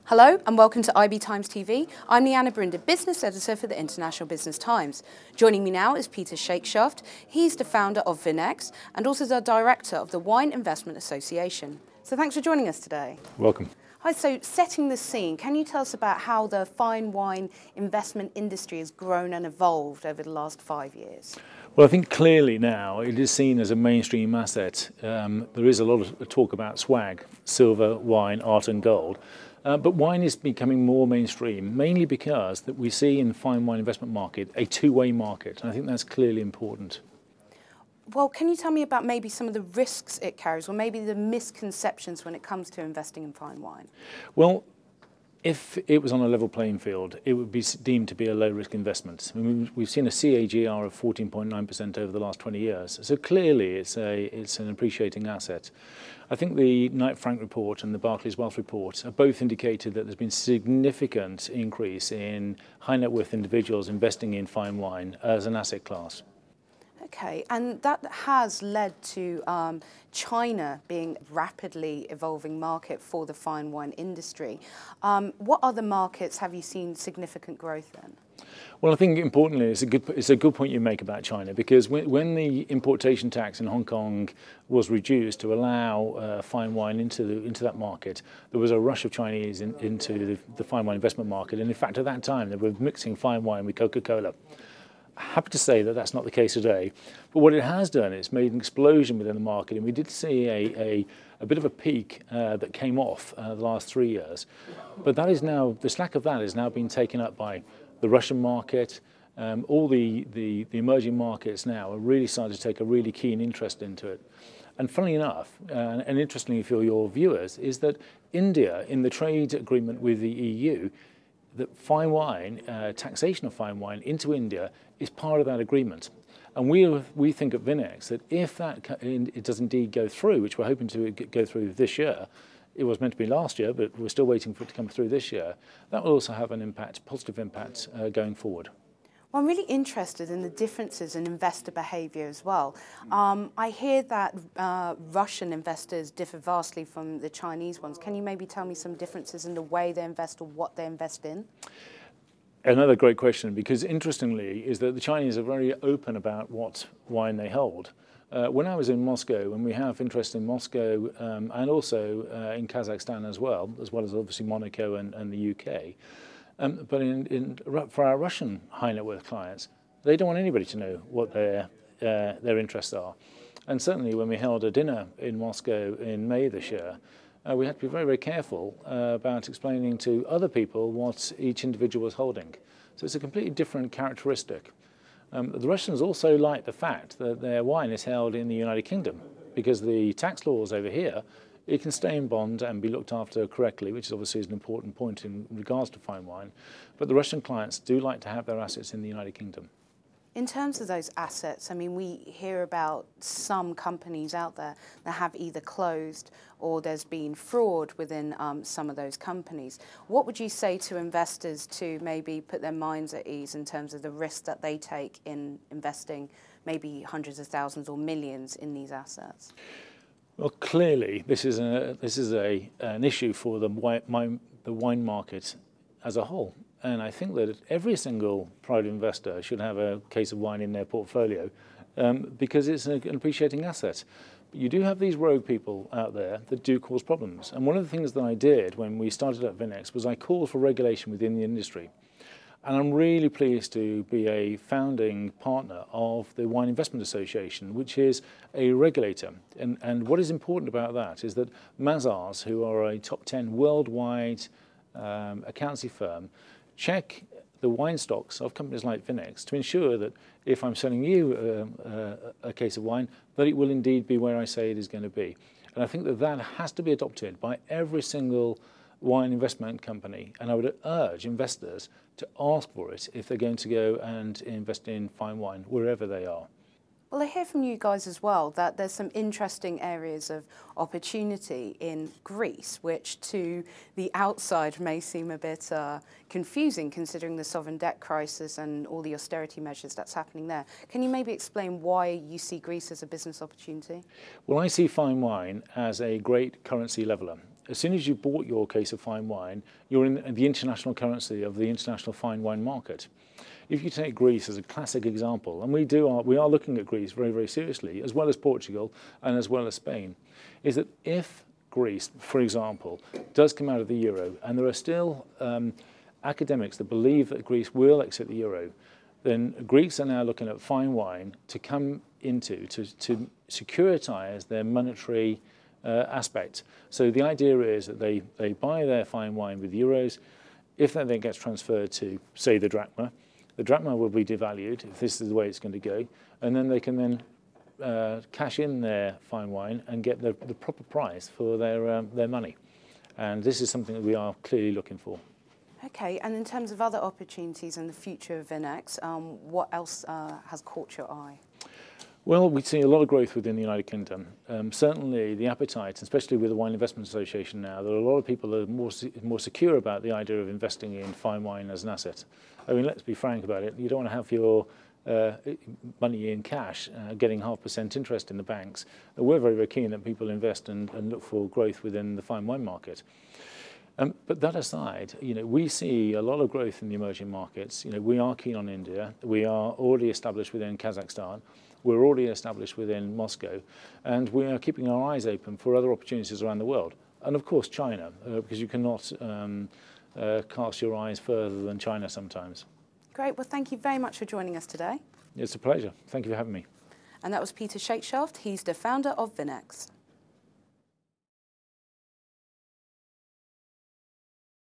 Hello and welcome to IBTimes TV. I'm Leanna Brinder, Business Editor for the International Business Times. Joining me now is Peter Shakeshaft. He's the founder of Vin-X and also the Director of the Wine Investment Association. So thanks for joining us today. Welcome. Hi, so setting the scene, can you tell us about how the fine wine investment industry has grown and evolved over the last 5 years? Well, I think clearly now it is seen as a mainstream asset. There is a lot of talk about swag, silver, wine, art and gold. But wine is becoming more mainstream, mainly because that we see in the fine wine investment market a two-way market, and I think that's clearly important. Well, can you tell me about maybe some of the risks it carries, or maybe the misconceptions when it comes to investing in fine wine? Well, if it was on a level playing field, it would be deemed to be a low-risk investment. I mean, we've seen a CAGR of 14.9% over the last 20 years, so clearly it's an appreciating asset. I think the Knight Frank report and the Barclays Wealth report have both indicated that there's been significant increase in high net worth individuals investing in fine wine as an asset class. Okay, and that has led to China being a rapidly evolving market for the fine wine industry. What other markets have you seen significant growth in? Well, I think importantly, it's a good point you make about China, because when the importation tax in Hong Kong was reduced to allow fine wine into that market, there was a rush of Chinese into the fine wine investment market, and in fact at that time they were mixing fine wine with Coca-Cola. Happy to say that that's not the case today, but what it has done is made an explosion within the market, and we did see a bit of a peak that came off the last 3 years, but that is now, the slack of that is now being taken up by the Russian market. All the emerging markets now are really starting to take a really keen interest into it. And funnily enough, and interestingly for your viewers, is that India, in the trade agreement with the EU, that fine wine, taxation of fine wine into India is part of that agreement. And we think at Vin-X that if it does indeed go through, which we're hoping to go through this year, it was meant to be last year, but we're still waiting for it to come through this year, that will also have an impact, positive impact going forward. Well, I'm really interested in the differences in investor behaviour as well. I hear that Russian investors differ vastly from the Chinese ones. Can you maybe tell me some differences in the way they invest or what they invest in? Another great question, because interestingly is that the Chinese are very open about what wine they hold. When I was in Moscow, and we have interest in Moscow and also in Kazakhstan as well as obviously Monaco and the UK, but for our Russian high net worth clients, they don't want anybody to know what their interests are. And certainly when we held a dinner in Moscow in May this year, we had to be very, very careful about explaining to other people what each individual was holding. So it's a completely different characteristic. The Russians also like the fact that their wine is held in the United Kingdom, because the tax laws over here, it can stay in bond and be looked after correctly, which obviously is an important point in regards to fine wine. But the Russian clients do like to have their assets in the United Kingdom. In terms of those assets, I mean, we hear about some companies out there that have either closed or there's been fraud within some of those companies. What would you say to investors to maybe put their minds at ease in terms of the risk that they take in investing maybe hundreds of thousands or millions in these assets? Well, clearly this is an issue for the wine market as a whole. And I think that every single private investor should have a case of wine in their portfolio because it's an appreciating asset. But you do have these rogue people out there that do cause problems. And one of the things that I did when we started at Vin-X was I called for regulation within the industry. And I'm really pleased to be a founding partner of the Wine Investment Association, which is a regulator. And what is important about that is that Mazars, who are a top 10 worldwide accountancy firm, check the wine stocks of companies like Vin-X to ensure that if I'm selling you a case of wine, that it will indeed be where I say it is going to be. And I think that that has to be adopted by every single wine investment company. And I would urge investors to ask for it if they're going to go and invest in fine wine, wherever they are. Well, I hear from you guys as well that there's some interesting areas of opportunity in Greece, which to the outside may seem a bit confusing considering the sovereign debt crisis and all the austerity measures that's happening there. Can you maybe explain why you see Greece as a business opportunity? Well, I see fine wine as a great currency leveller. as soon as you bought your case of fine wine, you're in the international currency of the international fine wine market. If you take Greece as a classic example, and we are looking at Greece very, very seriously, as well as Portugal and as well as Spain, is that if Greece, for example, does come out of the euro, and there are still academics that believe that Greece will exit the euro, then Greeks are now looking at fine wine to come into, to securitize their monetary aspect. So the idea is that they buy their fine wine with euros. If that then gets transferred to, say, the drachma will be devalued if this is the way it's going to go, and then they can then cash in their fine wine and get the proper price for their money. And this is something that we are clearly looking for. Okay, and in terms of other opportunities in the future of Vin-X, what else has caught your eye? Well, we see a lot of growth within the United Kingdom. Certainly the appetite, especially with the Wine Investment Association now, there are a lot of people that are more secure about the idea of investing in fine wine as an asset. I mean, let's be frank about it. You don't want to have your money in cash, getting 0.5% interest in the banks. We're very, very keen that people invest and look for growth within the fine wine market. But that aside, we see a lot of growth in the emerging markets. We are keen on India. We are already established within Kazakhstan. We're already established within Moscow, and we are keeping our eyes open for other opportunities around the world. And of course, China, because you cannot cast your eyes further than China sometimes. Great. Well, thank you very much for joining us today. It's a pleasure. Thank you for having me. And that was Peter Shakeshaft. He's the founder of Vin-X.